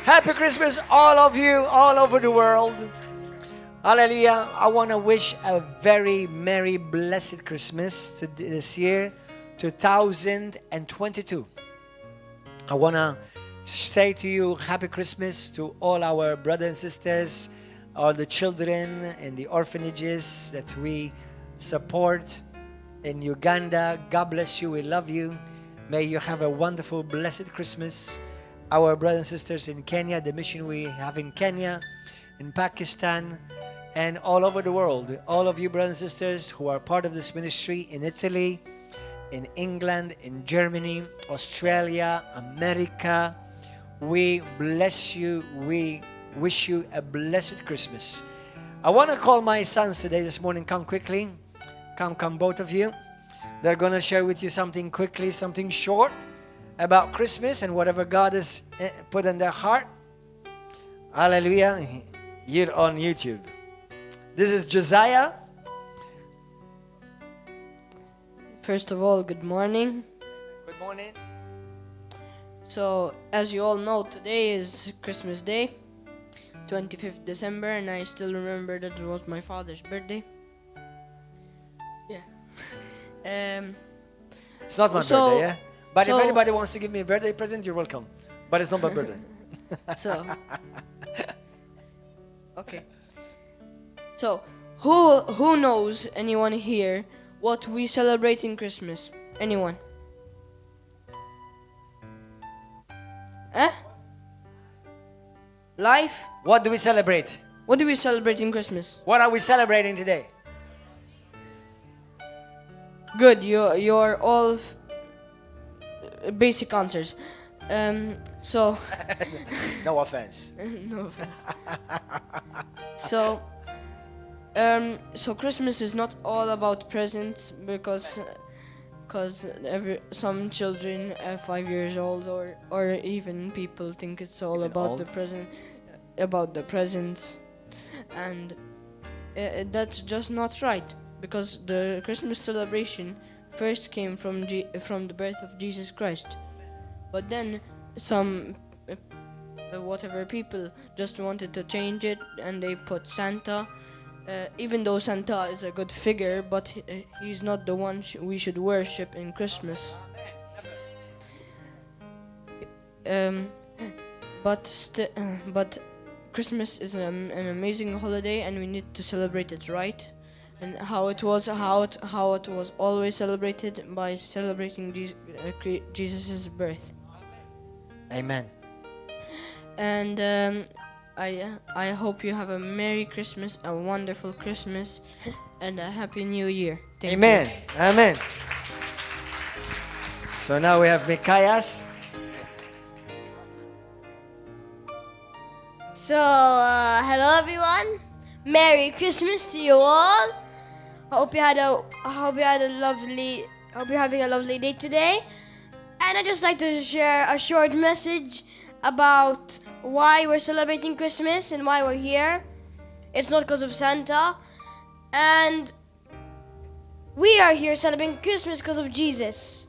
Happy Christmas, all of you, all over the world. Hallelujah. I want to wish a very merry, blessed Christmas to this year, 2022. I want to say to you, Happy Christmas to all our brothers and sisters, all the children in the orphanages that we support in Uganda. God bless you. We love you. May you have a wonderful, blessed Christmas. Our brothers and sisters in Kenya, the mission we have in Kenya, in Pakistan, and all over the world. All of you brothers and sisters who are part of this ministry in Italy, in England, in Germany, Australia, America, we bless you. We wish you a blessed Christmas. I want to call my sons today, this morning. Come quickly. Come, both of you. They're going to share with you something quickly, something short about Christmas and whatever God has put in their heart. Hallelujah. You're on YouTube. This is Josiah. First of all, good morning. Good morning. So, as you all know, today is Christmas Day, 25th December, and I still remember that it was my father's birthday. Yeah. It's not my birthday, yeah? But if anybody wants to give me a birthday present, you're welcome. But it's not my birthday. Okay. So, who knows, anyone here, what we celebrate in Christmas? Anyone? Life? What do we celebrate? What do we celebrate in Christmas? What are we celebrating today? Good, you're all basic answers. So No offense. no offense. So Christmas is not all about presents because some children are 5 years old or even people think it's all Even about old? the presents, and that's just not right, because the Christmas celebration first came from the birth of Jesus Christ, but then some whatever people just wanted to change it, and they put Santa. Even though Santa is a good figure, but he's not the one we should worship in Christmas. But Christmas is an amazing holiday, and we need to celebrate it right, and how it was always celebrated, by celebrating Jesus' birth. Amen. And I hope you have a Merry Christmas, a wonderful Christmas, and a Happy New Year. Thank Amen. you. Amen. So now we have Mikayas. So, hello everyone. Merry Christmas to you all. Hope you're having a lovely day today. And I'd just like to share a short message about why we're celebrating Christmas and why we're here. It's not because of Santa. And we are here celebrating Christmas because of Jesus.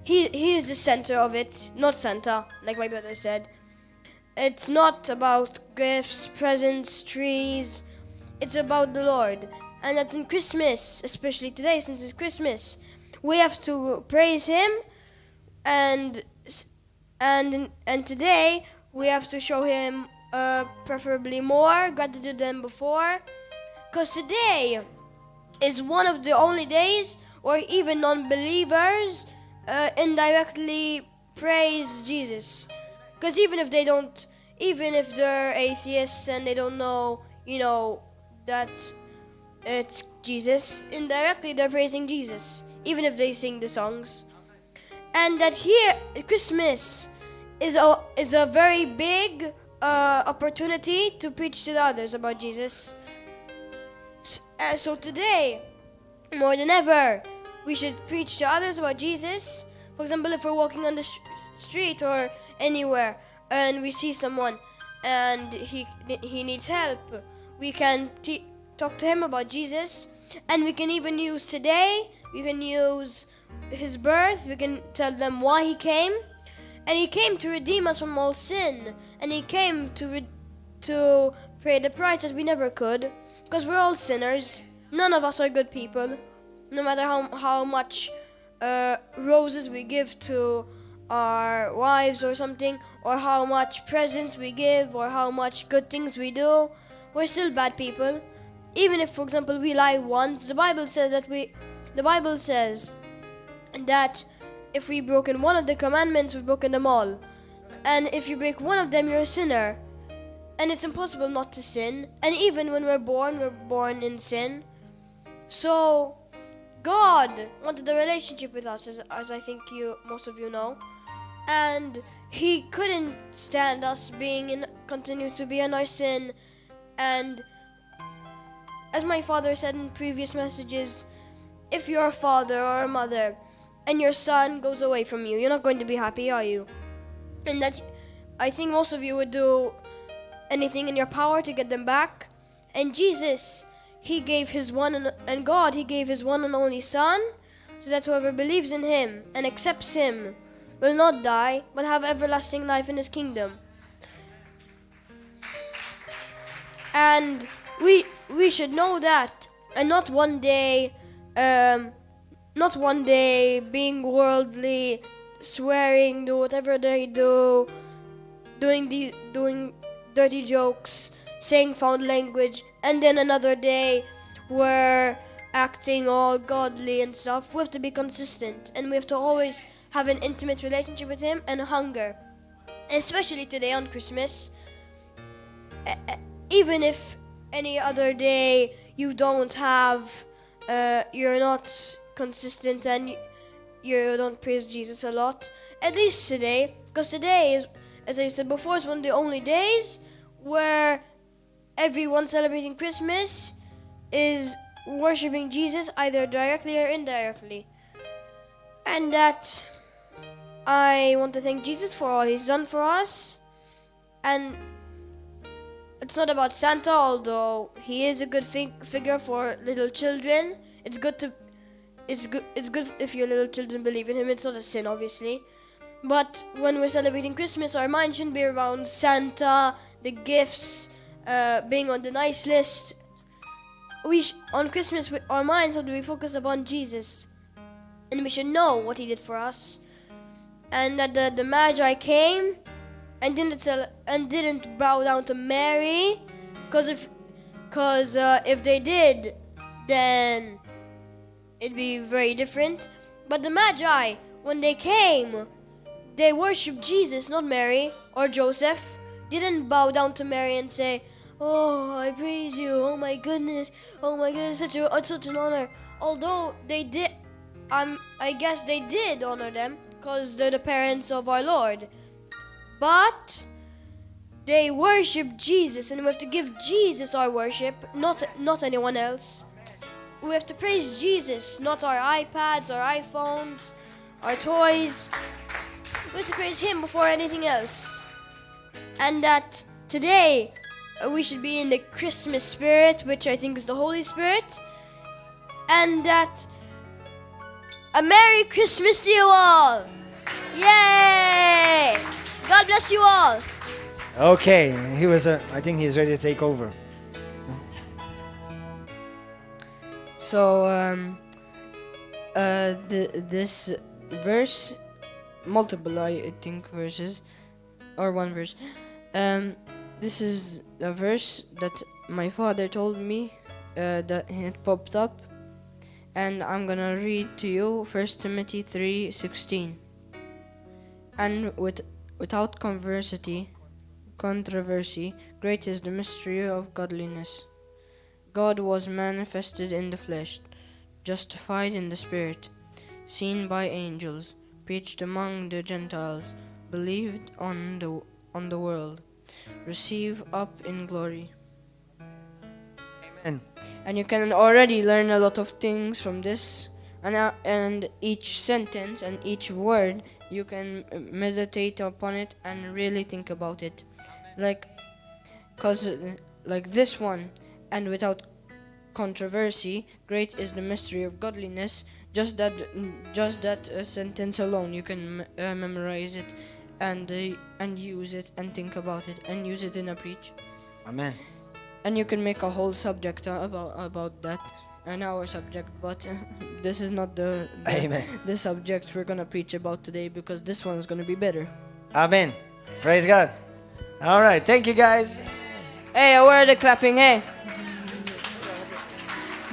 He is the center of it, not Santa, like my brother said. It's not about gifts, presents, trees. It's about the Lord. And that in Christmas, especially today, since it's Christmas, we have to praise Him, and today we have to show Him preferably more gratitude than before, because today is one of the only days where even non-believers indirectly praise Jesus. Because even if they're atheists and they don't know, that it's Jesus, indirectly they're praising Jesus, even if they sing the songs. And that here, Christmas is a very big opportunity to preach to the others about Jesus. So today, more than ever, we should preach to others about Jesus. For example, if we're walking on the street or anywhere and we see someone and he needs help, we can talk to him about Jesus. And we can even use today, we can use his birth, we can tell them why he came, And he came to redeem us from all sin. And he came to pay the price that we never could. Because we're all sinners. None of us are good people. No matter how much roses we give to our wives or something, or how much presents we give, or how much good things we do, we're still bad people. Even if, for example, we lie once, the Bible says that if we've broken one of the commandments, we've broken them all. And if you break one of them, you're a sinner. And it's impossible not to sin. And even when we're born in sin. So God wanted a relationship with us, as I think most of you know. And he couldn't stand us continue to be in our sin. And as my father said in previous messages, if you're a father or a mother and your son goes away from you, you're not going to be happy, are you? And that, I think most of you would do anything in your power to get them back. And Jesus, he gave his one and God, he gave his one and only Son, so that whoever believes in him and accepts him will not die, but have everlasting life in his kingdom. And we should know that, and not one day being worldly, swearing, do whatever they do, doing dirty jokes, saying foul language, and then another day we're acting all godly and stuff. We have to be consistent, and we have to always have an intimate relationship with him and hunger. Especially today on Christmas. Even if any other day you don't have, you're not consistent and you don't praise Jesus a lot, at least today, because today is, as I said before, is one of the only days where everyone celebrating Christmas is worshipping Jesus either directly or indirectly. And that I want to thank Jesus for all he's done for us. And it's not about Santa, although he is a good figure for little children. It's good if your little children believe in him. It's not a sin, obviously. But when we're celebrating Christmas, our mind shouldn't be around Santa, the gifts, being on the nice list. On Christmas, our minds have to be focused upon Jesus. And we should know what he did for us. And that the Magi came and didn't bow down to Mary, because if they did, then it'd be very different. But the Magi, when they came, they worshipped Jesus, not Mary or Joseph. They didn't bow down to Mary and say, "Oh, I praise you. Oh my goodness, such an honor." Although they did, I guess they did honor them, because they're the parents of our Lord. But they worship Jesus, and we have to give Jesus our worship, not anyone else. We have to praise Jesus, not our iPads, our iPhones, our toys. We have to praise him before anything else. And that today we should be in the Christmas spirit, which I think is the Holy Spirit. And that a Merry Christmas to you all! Yay! God bless you all! Okay, I think he's ready to take over. So, this verse, multiple, I think, verses, or one verse. This is a verse that my father told me that it popped up, and I'm gonna read to you 1 Timothy 3:16. And without controversy, great is the mystery of godliness. God was manifested in the flesh, justified in the spirit, seen by angels, preached among the Gentiles, believed on the world, received up in glory. Amen. And you can already learn a lot of things from this, and each sentence and each word you can meditate upon it and really think about it. Like this one, and without controversy, great is the mystery of godliness. Just that sentence alone, you can memorize it and use it and think about it and use it in a preach. Amen. And you can make a whole subject about that, an hour subject, but this is not Amen. the subject we're gonna preach about today, because this one is gonna be better. Amen. Praise God. All right. Thank you, guys. Hey, where are the clapping? Hey,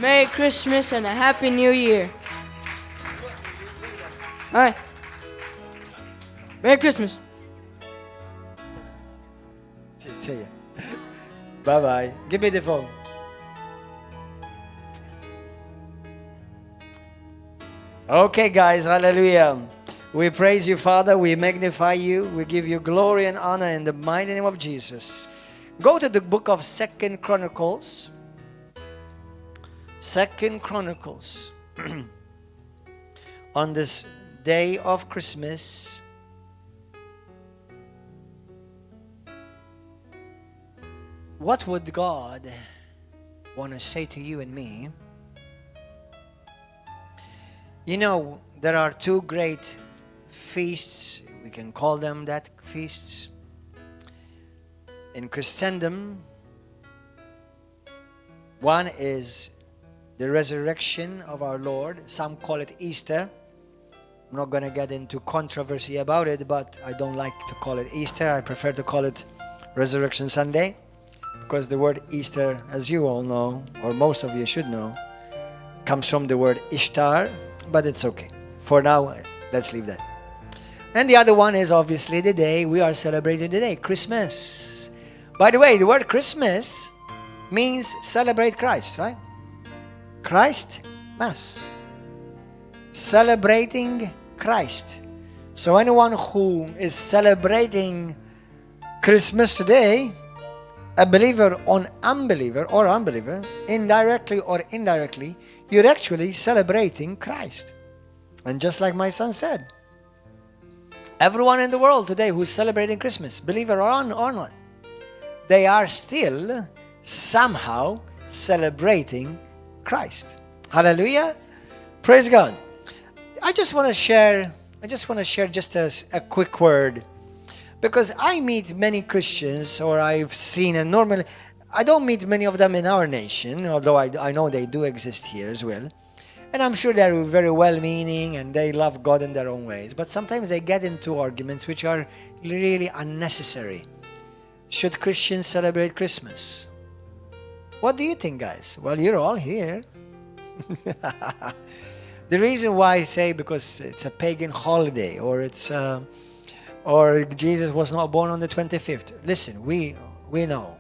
Merry Christmas and a Happy New Year. Hi. Merry Christmas. See ya. Bye-bye. Give me the phone. Okay, guys. Hallelujah. We praise you, Father. We magnify you. We give you glory and honor in the mighty name of Jesus. Go to the book of 2 Chronicles. 2 Chronicles. On this day of Christmas, what would God want to say to you and me? You know, there are two great feasts, we can call them that, feasts in Christendom. One is the resurrection of our Lord. Some call it Easter. I'm not going to get into controversy about it, but I don't like to call it Easter. I prefer to call it Resurrection Sunday, because the word Easter, as you all know, or most of you should know, comes from the word Ishtar, but it's okay. For now, let's leave that. And the other one is obviously the day we are celebrating today, Christmas. By the way, the word Christmas means celebrate Christ, right? Christ Mass. Celebrating Christ. So anyone who is celebrating Christmas today, a believer or unbeliever, indirectly or indirectly, you're actually celebrating Christ. And just like my son said, everyone in the world today who's celebrating Christmas, believer or not, they are still somehow celebrating Christ. Hallelujah. Praise God. I just want to share just a quick word, because I meet many Christians, or I've seen, and normally I don't meet many of them in our nation, although I know they do exist here as well. And I'm sure they're very well-meaning and they love God in their own ways. But sometimes they get into arguments which are really unnecessary. Should Christians celebrate Christmas? What do you think, guys? Well, you're all here. The reason why I say because it's a pagan holiday, or or Jesus was not born on the 25th. Listen, we know